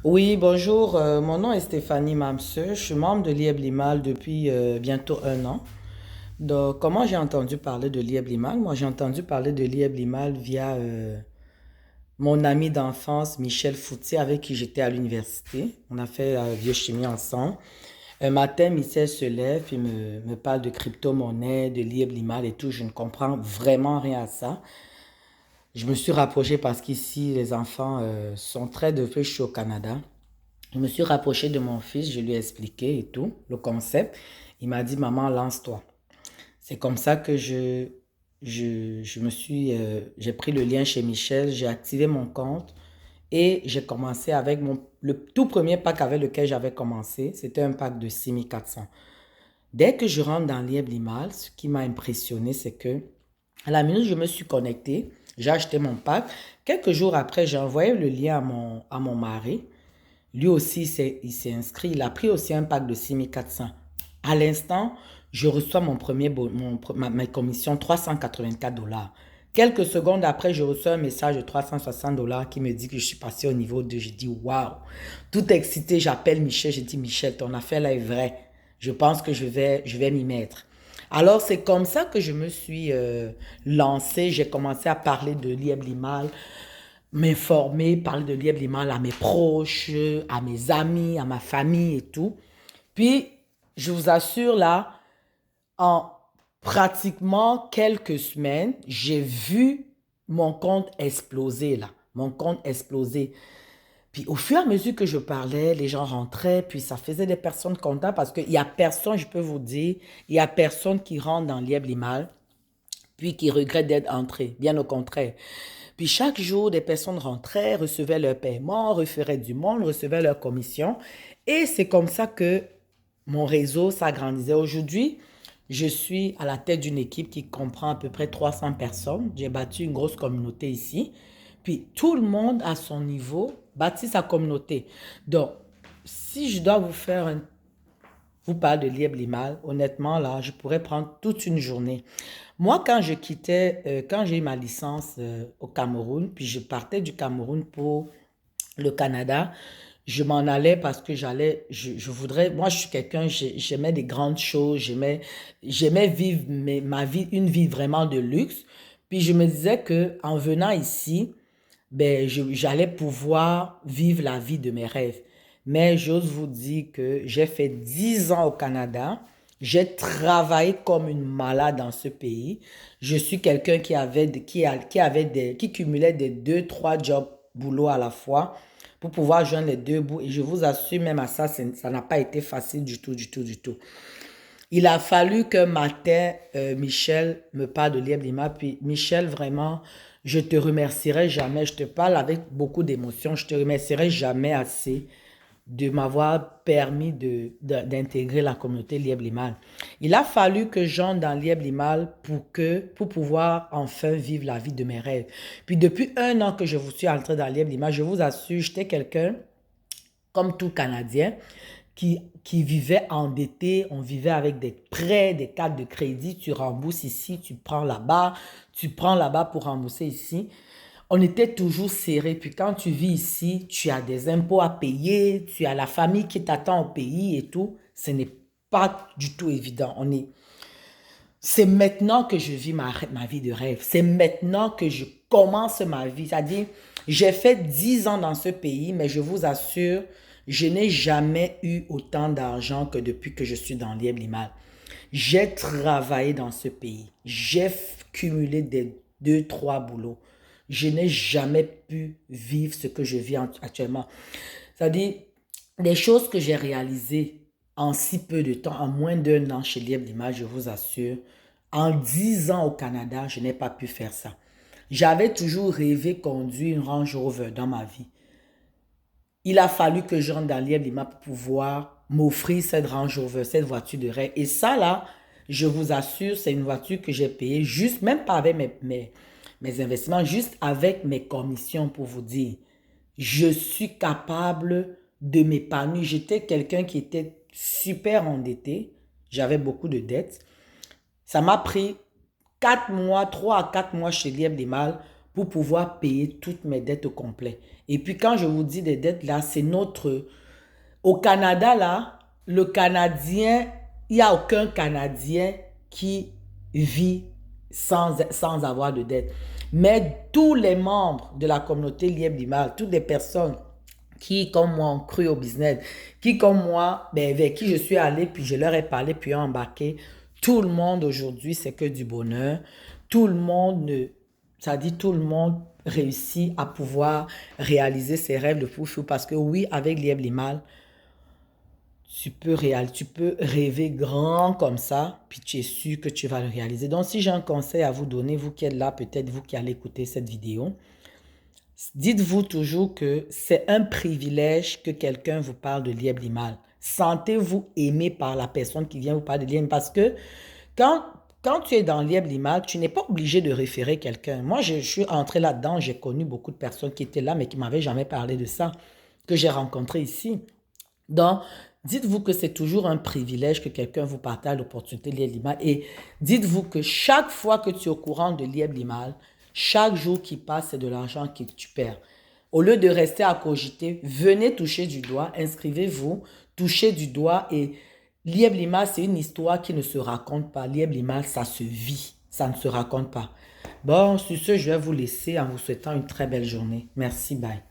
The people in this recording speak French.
Oui, bonjour. Mon nom est Stéphanie Mamseux. Je suis membre de l'IEB-LIMAL depuis bientôt un an. Donc, comment j'ai entendu parler de l'IEB-LIMAL? Moi, j'ai entendu parler de l'IEB-LIMAL via mon ami d'enfance, Michel Foutier, avec qui j'étais à l'université. On a fait biochimie ensemble. Un matin, Michel se lève et me parle de crypto-monnaie, de l'IEB-LIMAL et tout. Je ne comprends vraiment rien à ça. Je me suis rapproché parce qu'ici, les enfants sont très de peu chauds au Canada. Je me suis rapproché de mon fils, je lui ai expliqué et tout, le concept. Il m'a dit, maman, lance-toi. C'est comme ça que j'ai pris le lien chez Michel, j'ai activé mon compte et j'ai commencé avec le tout premier pack avec lequel j'avais commencé. C'était un pack de 6400. Dès que je rentre dans l'IEB-LIMAL, ce qui m'a impressionné, c'est que à la minute où je me suis connecté, j'ai acheté mon pack. Quelques jours après, j'ai envoyé le lien à mon mari. Lui aussi, il s'est inscrit. Il a pris aussi un pack de 6400. À l'instant, je reçois mon premier, ma commission 384 $. Quelques secondes après, je reçois un message de 360 $ qui me dit que je suis passé au niveau 2. Je dis waouh. Tout excité, j'appelle Michel. Je dis Michel, ton affaire là est vraie. Je pense que je vais m'y mettre. Alors, c'est comme ça que je me suis lancée. J'ai commencé à parler de l'IEB-LIMAL, m'informer, parler de Lieb Limal à mes proches, à mes amis, à ma famille et tout. Puis, je vous assure, là, en pratiquement quelques semaines, j'ai vu mon compte exploser, là. Mon compte exploser. Puis, au fur et à mesure que je parlais, les gens rentraient, puis ça faisait des personnes contentes parce qu'il n'y a personne, je peux vous dire, il n'y a personne qui rentre dans Lieb Limal, puis qui regrette d'être entré. Bien au contraire. Puis chaque jour, des personnes rentraient, recevaient leur paiement, referaient du monde, recevaient leur commission. Et c'est comme ça que mon réseau s'agrandissait. Aujourd'hui, je suis à la tête d'une équipe qui comprend à peu près 300 personnes. J'ai bâti une grosse communauté ici. Puis tout le monde à son niveau bâtit sa communauté. Donc, si je dois vous parler de Lieb-Limal, honnêtement, là, je pourrais prendre toute une journée. Moi, quand j'ai eu ma licence au Cameroun, puis je partais du Cameroun pour le Canada, je m'en allais parce que je voudrais, moi je suis quelqu'un, j'aimais des grandes choses, j'aimais vivre ma vie, une vie vraiment de luxe. Puis je me disais que en venant ici, ben, j'allais pouvoir vivre la vie de mes rêves. Mais j'ose vous dire que j'ai fait 10 ans au Canada. J'ai travaillé comme une malade dans ce pays. Je suis quelqu'un qui cumulait des deux, trois jobs boulot à la fois pour pouvoir joindre les deux bouts. Et je vous assure, même à ça, ça n'a pas été facile du tout, du tout, du tout. Il a fallu qu'un matin, Michel me parle de Lieb Lima. Puis Michel, vraiment, je te remercierai jamais. Je te parle avec beaucoup d'émotion. Je te remercierai jamais assez de m'avoir permis d'intégrer la communauté Lieb Limal. Il a fallu que j'entre dans Lieb Limal pour pouvoir enfin vivre la vie de mes rêves. Puis depuis un an que je vous suis entré dans Lieb Limal, je vous assure, j'étais quelqu'un comme tout Canadien, qui vivait endetté, on vivait avec des prêts, des cartes de crédit, tu rembourses ici, tu prends là-bas pour rembourser ici. On était toujours serré. Puis quand tu vis ici, tu as des impôts à payer, tu as la famille qui t'attend au pays et tout. Ce n'est pas du tout évident. C'est maintenant que je vis ma vie de rêve. C'est maintenant que je commence ma vie. C'est-à-dire, j'ai fait 10 ans dans ce pays, mais je vous assure, je n'ai jamais eu autant d'argent que depuis que je suis dans l'IEB-LIMAL. J'ai travaillé dans ce pays. J'ai cumulé des deux, trois boulots. Je n'ai jamais pu vivre ce que je vis actuellement. C'est-à-dire, des choses que j'ai réalisées en si peu de temps, en moins d'un an chez Lieb Lima, je vous assure, en 10 ans au Canada, je n'ai pas pu faire ça. J'avais toujours rêvé conduire une Range Rover dans ma vie. Il a fallu que je rentre dans Lieb Lima pour pouvoir m'offrir cette Range Rover, cette voiture de rêve. Et ça, là, je vous assure, c'est une voiture que j'ai payée juste, même pas avec mes investissements, juste avec mes commissions pour vous dire. Je suis capable de m'épanouir. J'étais quelqu'un qui était super endetté. J'avais beaucoup de dettes. Ça m'a pris 4 mois, 3 à 4 mois chez Lieb Limal pour pouvoir payer toutes mes dettes au complet. Et puis quand je vous dis des dettes, là, c'est notre... Au Canada, là, le Canadien, il n'y a aucun Canadien qui vit sans avoir de dette. Mais tous les membres de la communauté Lièvre-Limal, toutes les personnes qui, comme moi, ont cru au business, qui, comme moi, ben, avec qui je suis allé, puis je leur ai parlé, puis ont embarqué, tout le monde aujourd'hui, c'est que du bonheur. Tout le monde, ça dit tout le monde réussit à pouvoir réaliser ses rêves de fou parce que oui, avec Lièvre-Limal, tu peux rêver grand comme ça, puis tu es sûr que tu vas le réaliser. Donc, si j'ai un conseil à vous donner, vous qui êtes là, peut-être vous qui allez écouter cette vidéo, dites-vous toujours que c'est un privilège que quelqu'un vous parle de Lièvre-Limal. Sentez-vous aimé par la personne qui vient vous parler de Lièvre parce que quand, quand tu es dans Lièvre-Limal, tu n'es pas obligé de référer quelqu'un. Moi, je suis entré là-dedans, j'ai connu beaucoup de personnes qui étaient là, mais qui ne m'avaient jamais parlé de ça, que j'ai rencontré ici. Donc, dites-vous que c'est toujours un privilège que quelqu'un vous partage l'opportunité de Lièvre-Limal. Et dites-vous que chaque fois que tu es au courant de Lièvre-Limal, chaque jour qui passe, c'est de l'argent que tu perds. Au lieu de rester à cogiter, venez toucher du doigt, inscrivez-vous, touchez du doigt. Et Lièvre-Limal, c'est une histoire qui ne se raconte pas. Lièvre-Limal, ça se vit, ça ne se raconte pas. Bon, sur ce, je vais vous laisser en vous souhaitant une très belle journée. Merci, bye.